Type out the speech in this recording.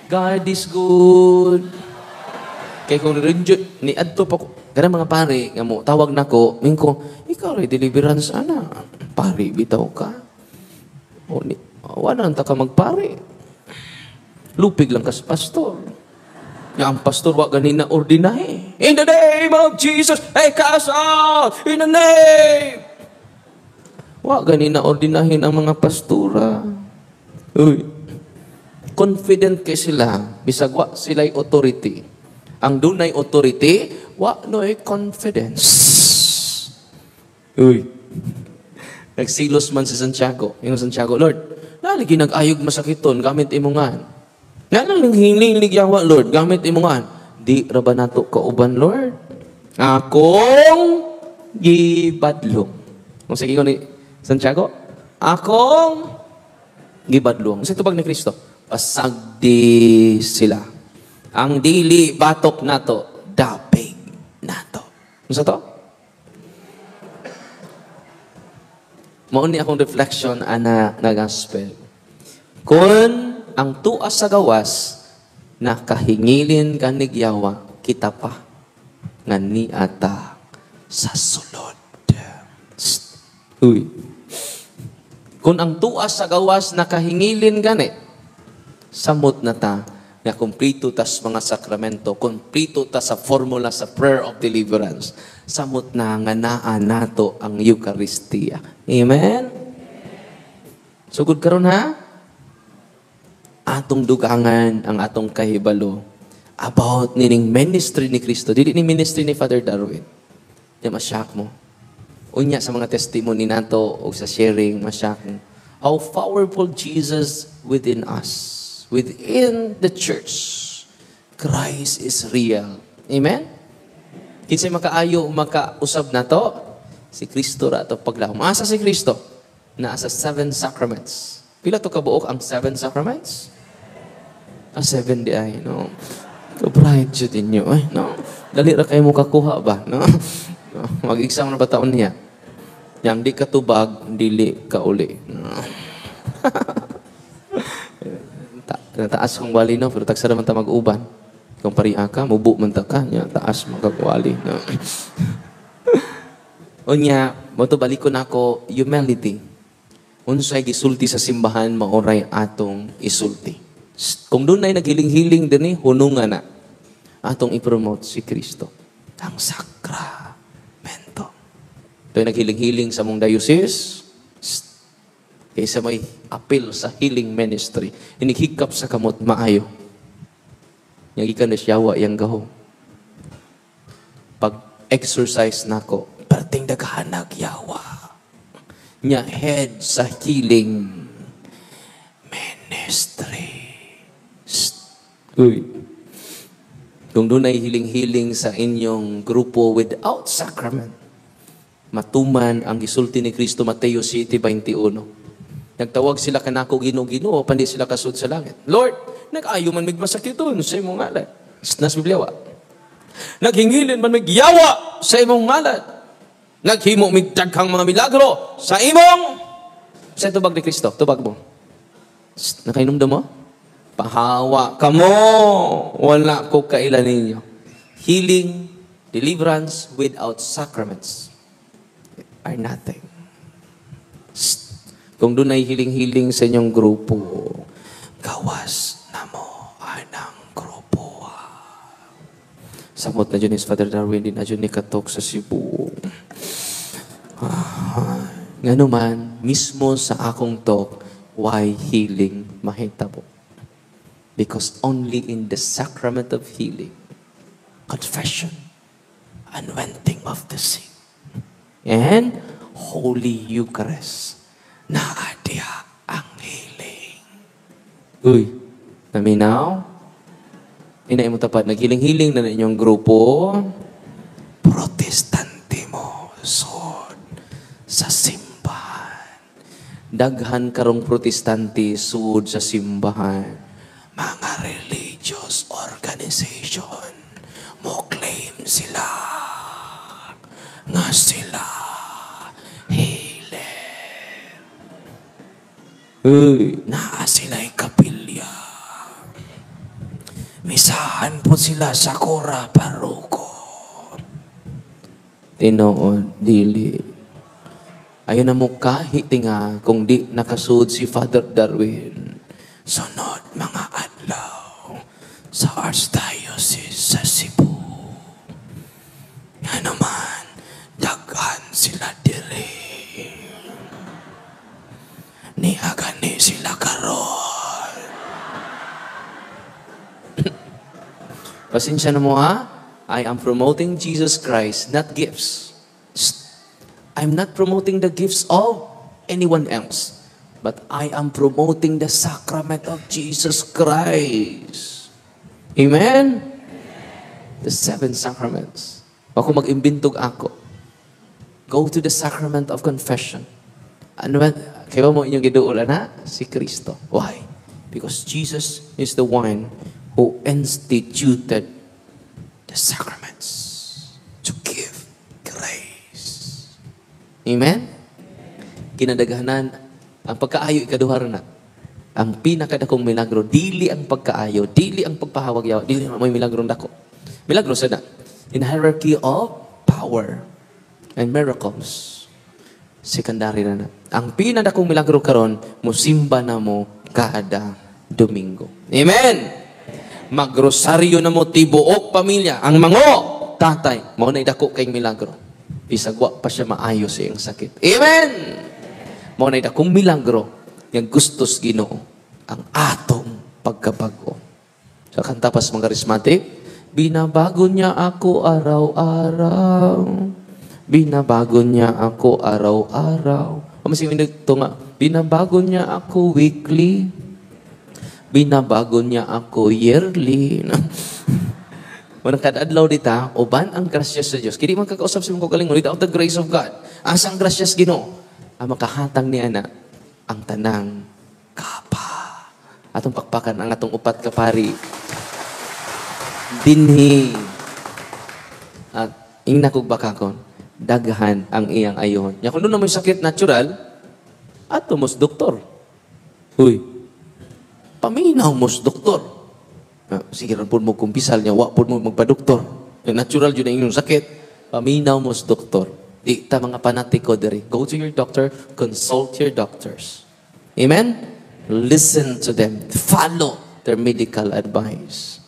God is good. Kaya kung rinjut, ni adto pa ko, ganang mga pare, nga mo, tawag na ko, ko, ikaw rin deliverance, ana. Pare, bitaw ka. O, wala nang ka magpare. Lupig lang ka sa pastor. Nga ang pastor, wag ganina ordinahe. In the name of Jesus, hey, cast out! In the name! Wag ganina ordinahin ang mga pastura. Uy. Confident kay sila. Bisag wa sila'y authority. Ang dunay authority, wa no'y confidence. Uy. Nagsilos man si Santiago. Yung Santiago, Lord, naligi nag-ayog masakiton, gamit imungan. Nga nang hinilig yawa, Lord, gamit imungan. Di raba nato kauban, Lord. Akong gibadlong. Kung sige ko ni Santiago, akong gibadlong. Sa tubag ni Kristo, pasagdi sila. Ang dili batok nato, dapig nato. Ano sa to? Mauni akong reflection ana na gospel. Kung ang tuas sa gawas nakahingilin kanigyawa, kita pa nga ni ata sa sulod. Uy. Kung ang tuas sa gawas nakahingilin gani, samot na ta na kumplito tas mga sakramento, kumplito ta sa formula sa prayer of deliverance, samot na nga naa nato ang Eucharistia. Amen? Sugod karon ha? Atong dugangan ang atong kahibalo about nining ministry ni Kristo. Dili ni ministry ni Father Darwin. Di masyak mo. Unya sa mga testimony nato o sa sharing, masyak mo. How powerful Jesus within us. Within the church, Christ is real. Amen? Kinsay makaayo, makausab na to, si Kristo ra to paglaom. Asa si Kristo? Naasa 7 sacraments. Pila to kabuok ang 7 sacraments? 7 di ay, no? Bright yun din nyo, no? Dali ra kayo mo kakuha ba, no? Mag-exam na ba taon niya? Yang di katubag, dili ka uli. No? Taas kong wali, no? Pero tagsa naman ta mag-uban. Kung pariya ka, mubu man ta ka. Taas magkakwali. No? O niya, mato balikon ako, humility. Unsay gisulti sa simbahan, mauray atong isulti. Kung doon ay naghiling-hiling din hunungan na. Atong ipromote si Kristo. Ang sakramento. Ito ay naghiling-hiling sa mong diocese. Kaysa may appeal sa healing ministry. Inighikap sa kamot, maayo. Yang ikan na siyawa, yang gaho. Pag-exercise na ko, parating daghanag yawa. Nya head sa healing ministry. Uy. Kung doon ay hiling-hiling sa inyong grupo without sacrament, matuman ang gisulti ni Kristo, Mateo 7:21. Nagtawag sila kanako Ginoo, pandi sila kasud sa langit. Lord, nag-ayo man migmasakiton sa imong ngalan. Nas Biblia wa. Naghingilin man migyawa sa imong ngalan. Naghimo migdaghang mga milagro sa imong sa tubag ni Kristo. Tubag mo. Nakainom mo? Pahawa ka mo. Wala ko kailan ninyo. Healing, deliverance without sacraments are nothing. Kung doon ay hiling-hiling sa inyong grupo, gawas na mo anang grupo. Samot na dyan is Father Darwin, din na dyan ni Katok sa Cebu. Nga naman, mismo sa akong talk, why healing mahitabo? Because only in the sacrament of healing, confession, anointing of the sick, and Holy Eucharist, na adya ang healing. Uy, naminaw? Inay mo tapat, naghiling-hiling na inyong grupo, protestante mo, sod, sa simbahan. Daghan karong protestante, sud sa simbahan. Mga religious organization, mo claim sila, nga sila, Uy, naa sila'y kapilya. Misahan po sila sa Cora Paruko. Tinuod, dili. Ayaw na mo kahit nga kung di nakasud si Father Darwin. Sunod mga adlaw sa Archdiocese sa Cebu. Nga naman, daghan sila diri. Niagani sila karon. Pasensya na mo ha? I am promoting Jesus Christ, not gifts. I'm not promoting the gifts of anyone else. But I am promoting the sacrament of Jesus Christ. Amen? The 7 sacraments. Ako mag-imbintog ako. Go to the sacrament of confession. Ano ba? Kaya mo inyong giduulan na? Si Kristo. Why? Because Jesus is the one who instituted the sacraments to give grace. Amen? Kinadaghanan ang pagkaayo ikaduhar na. Ang pinakadakong milagro, dili ang pagkaayo, dili ang pagpahawag yaw, dili may milagrong dako. Milagro sa na. In hierarchy of power and miracles. Secondary na. Ang pinakadakong milagro karon, musimba na mo kada Domingo. Amen! Magrosaryo na mo tibuok pamilya. Ang mango, tatay, mao na idako kay milagro. Bisagwa pa siya maayos sa iyang sakit. Amen! Mao na idakong milagro yang gustos Ginoo ang atong pagkabago. Sa kanta pas mga charismatic, binabago niya ako araw-araw. Binabago niya ako araw-araw. Masing ito nga, binabago niya ako weekly. Binabago niya ako yearly. Manang kadadlaw dita, uban ang grasya sa Diyos. Kini man kakausap sa mga kalingon, without the grace of God. Asang grasya sa Ginoo? Ang makahatang niya na ang tanang kapa. Atong pakpakan ang atong upat kapari. Dinhi. At ingnakog bakakon, daghan ang iyang ayon. Ya kung doon na may sakit natural, ato mos doktor. Uy, paminaw mos doktor. Sige rin po mo kumpisal niya, wak po mo magpa-doktor. Natural yun ang inyong sakit. Paminaw mos doktor. Di ta mga panatiko diri. Go to your doctor, consult your doctors. Amen? Listen to them. Follow their medical advice.